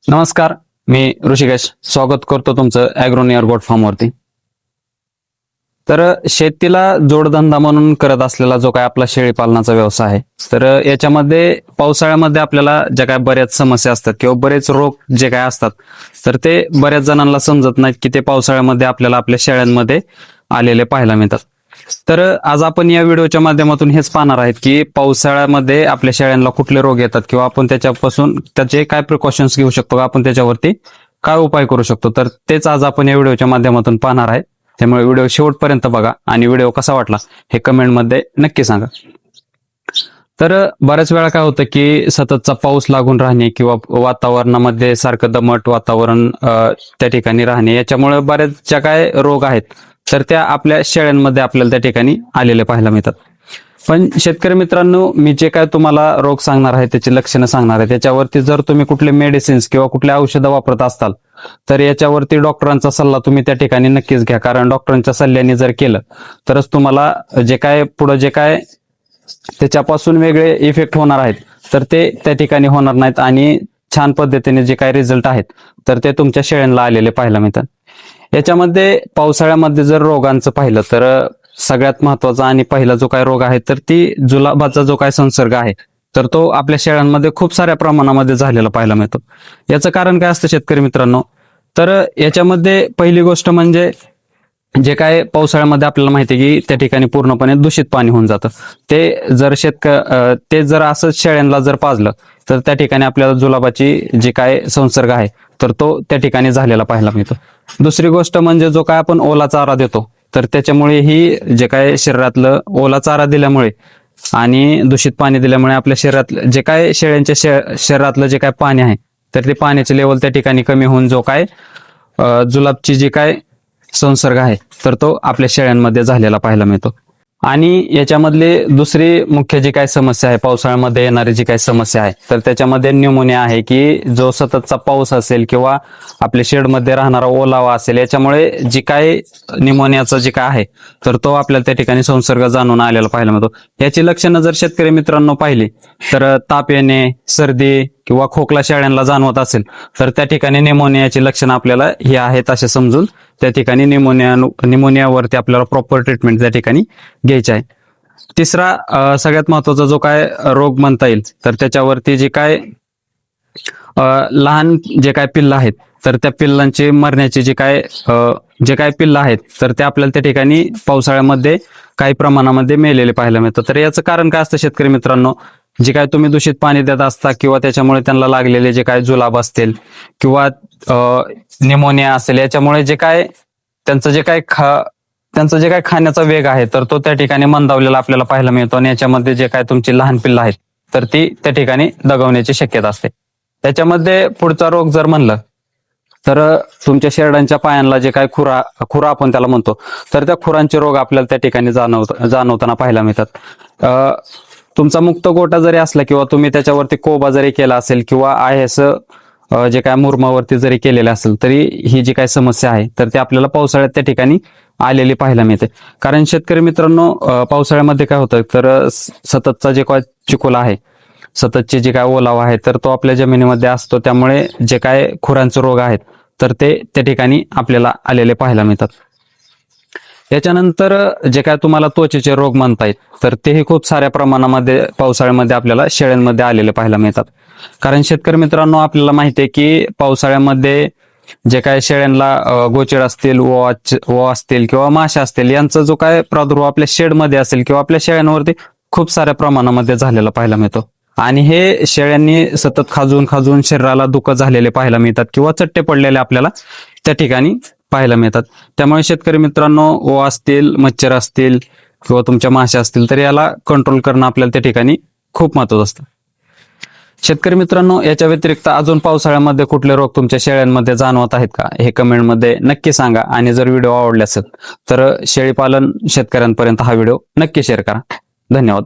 नमस्कार, मी ऋषिकेश स्वागत करतो तुमचं ॲग्रोनियर गोट फार्मवरती. तर शेतीला जोडधंदा म्हणून करत असलेला जो काय आपला शेळी पालनाचा व्यवसाय आहे, तर याच्यामध्ये पावसाळ्यामध्ये आपल्याला ज्या काय बऱ्याच समस्या असतात किंवा बरेच रोग जे काय असतात, तर ते बऱ्याच जणांना समजत नाहीत की ते पावसाळ्यामध्ये आपल्याला आपल्या शेळ्यांमध्ये आलेले पाहायला मिळतात. तर आज आपण या व्हिडिओच्या माध्यमातून हेच पाहणार आहेत की पावसाळ्यामध्ये आपल्या शेळ्यांना कुठले रोग येतात किंवा आपण त्याच्यापासून त्याचे काय प्रिकॉशन्स घेऊ शकतो, आपण त्याच्यावरती काय उपाय करू शकतो. तर तेच आज आपण या व्हिडिओच्या माध्यमातून पाहणार आहे. त्यामुळे व्हिडिओ शेवटपर्यंत बघा आणि व्हिडिओ कसा वाटला हे कमेंटमध्ये नक्की सांगा. तर बऱ्याच वेळा काय होतं की सततचा पाऊस लागून राहणे किंवा वातावरणामध्ये सारखं दमट वातावरण त्या ठिकाणी राहणे, याच्यामुळे बऱ्याच ज्या काय रोग आहेत तर त्या आपल्या शेळ्यांमध्ये आपल्याला त्या ठिकाणी आलेले पाहायला मिळतात. पण शेतकरी मित्रांनो, मी जे काय तुम्हाला रोग सांगणार आहे त्याची लक्षणं सांगणार आहे, त्याच्यावरती जर तुम्ही कुठले मेडिसिन्स किंवा कुठले औषधं वापरत असाल तर याच्यावरती डॉक्टरांचा सल्ला तुम्ही त्या ठिकाणी नक्कीच घ्या. कारण डॉक्टरांच्या सल्ल्याने जर केलं तरच तुम्हाला जे काय पुढे जे काय त्याच्यापासून वेगळे इफेक्ट होणार आहेत तर ते त्या ठिकाणी होणार नाहीत आणि छान पद्धतीने जे काही रिझल्ट आहेत तर ते तुमच्या शेळ्यांना आलेले पाहायला मिळतात. याच्यामध्ये पावसाळ्यामध्ये जर रोगांचं पाहिलं तर सगळ्यात महत्वाचा आणि पहिला जो काय रोग आहे तर ती जुलाबाचा जो काय संसर्ग आहे तर तो आपल्या शेळ्यांमध्ये खूप साऱ्या प्रमाणामध्ये झालेला पाहायला मिळतो. याचं कारण काय असतं शेतकरी मित्रांनो, तर याच्यामध्ये पहिली गोष्ट म्हणजे जे काय पावसाळ्यामध्ये आपल्याला माहिती आहे की त्या ठिकाणी पूर्णपणे दूषित पाणी होऊन जातं. ते जर असं शेळ्यांना जर पाजलं तर त्या ठिकाणी आपल्याला जुलाबाची जी काय संसर्ग आहे तर तो त्या ठिकाणी झालेला पाहायला मिळतो. दुसरी गोष्ट म्हणजे जो काय आपण ओला चारा देतो तर त्याच्यामुळे ही जे काय शरीरातलं ओला चारा दिल्यामुळे आणि दूषित पाणी दिल्यामुळे आपल्या शरीरातलं जे काय शेळ्यांच्या शरीरातलं जे काय पाणी आहे तर ते पाण्याचे लेवल त्या ठिकाणी कमी होऊन जो काय जुलाबची जी काय संसर्ग आहे तर तो आपल्या शेळ्यांमध्ये झालेला पाहायला मिळतो. आणि याच्यामधली दुसरी मुख्य जी काय समस्या आहे, पावसाळ्यामध्ये येणारी जी काही समस्या आहे तर त्याच्यामध्ये न्यूमोनिया आहे की जो सततचा पाऊस असेल किंवा आपल्या शेडमध्ये राहणारा ओलावा असेल, याच्यामुळे जी काय न्यूमोनियाचा जे काय आहे तर तो आपल्याला त्या ठिकाणी संसर्ग जाणून आलेला पाहायला मिळतो. याची लक्षणं जर शेतकरी मित्रांनो पाहिली तर ताप येणे, सर्दी किंवा खोकला शेळ्यांना जाणवत असेल तर त्या ठिकाणी न्यूमोनियाची लक्षणं आपल्याला ही आहेत असे समजून त्या ठिकाणी न्यूमोनियावरती आपल्याला प्रॉपर ट्रीटमेंट त्या ठिकाणी घ्यायची आहे. तिसरा सगळ्यात महत्वाचा जो काय रोग म्हणता येईल तर त्याच्यावरती जे काय लहान जे काय पिल्लं आहेत तर त्या पिल्लांची मरण्याची जे काय पिल्लं आहेत तर ते आपल्याला त्या ठिकाणी पावसाळ्यामध्ये काही प्रमाणामध्ये मेलेले पाहायला मिळतं. तर याचं कारण काय असतं शेतकरी मित्रांनो, जे काय तुम्ही दूषित पाणी देत असता किंवा त्याच्यामुळे त्यांना लागलेले जे काय जुलाब असतील किंवा निमोनिया असेल, याच्यामुळे जे काय त्यांचं जे काय खाण्याचा वेग आहे तर तो त्या ठिकाणी मंदावलेला आपल्याला पाहायला मिळतो आणि याच्यामध्ये जे काय तुमची लहान पिल्लं आहेत तर ती त्या ठिकाणी दगावण्याची शक्यता असते. त्याच्यामध्ये पुढचा रोग जर म्हणलं तर तुमच्या शेरडांच्या पायांना जे काय खुरा आपण त्याला म्हणतो तर त्या खुरांचे रोग आपल्याला त्या ठिकाणी जाणवताना पाहायला मिळतात. तुमचा मुक्त गोटा जरी असला किंवा तुम्ही त्याच्यावरती कोबा जरी केला असेल किंवा IS जे काय मुरमावरती जरी केलेलं असेल तरी ही जी काय समस्या आहे तर ती आपल्याला पावसाळ्यात त्या ठिकाणी आलेली पाहायला मिळते. कारण शेतकरी मित्रांनो, पावसाळ्यामध्ये काय होतं तर सततचा जे काय चिखोला आहे, सततची जी काय ओलावा आहे तर तो आपल्या जमिनीमध्ये असतो, त्यामुळे जे काय खुरांचे रोग आहेत तर ते त्या ठिकाणी आपल्याला आलेले पाहायला मिळतात. याच्यानंतर जे काय तुम्हाला त्वचेचे रोग म्हणता येत तर तेही खूप साऱ्या प्रमाणामध्ये पावसाळ्यामध्ये आपल्याला शेळ्यांमध्ये आलेले पाहायला मिळतात. कारण शेतकरी मित्रांनो, आपल्याला माहिती आहे की पावसाळ्यामध्ये जे काय शेळ्यांना गोचर असतील, वो असतील किंवा माशा असतील, यांचा जो काय प्रादुर्भाव आपल्या शेडमध्ये असेल किंवा आपल्या शेळ्यांवरती खूप साऱ्या प्रमाणामध्ये झालेला पाहायला मिळतो. आणि हे शेळ्यांनी सतत खाजून शरीराला दुःख झालेले पाहायला मिळतात किंवा चट्टे पडलेले आपल्याला त्या ठिकाणी पाहायला मिळतात. त्यामुळे शेतकरी मित्रांनो, वो असतील, मच्छर असतील किंवा तुमच्या माशा असतील तर याला कंट्रोल करणं आपल्याला त्या ठिकाणी खूप महत्त्वाचं असतं. शेतकरी मित्रांनो, याच्या व्यतिरिक्त अजून पावसाळ्यामध्ये कुठले रोग तुमच्या शेळ्यांमध्ये जाणवत आहेत का हे कमेंटमध्ये नक्की सांगा. आणि जर व्हिडिओ आवडला असेल तर शेळीपालन शेतकऱ्यांपर्यंत हा व्हिडिओ नक्की शेअर करा. धन्यवाद.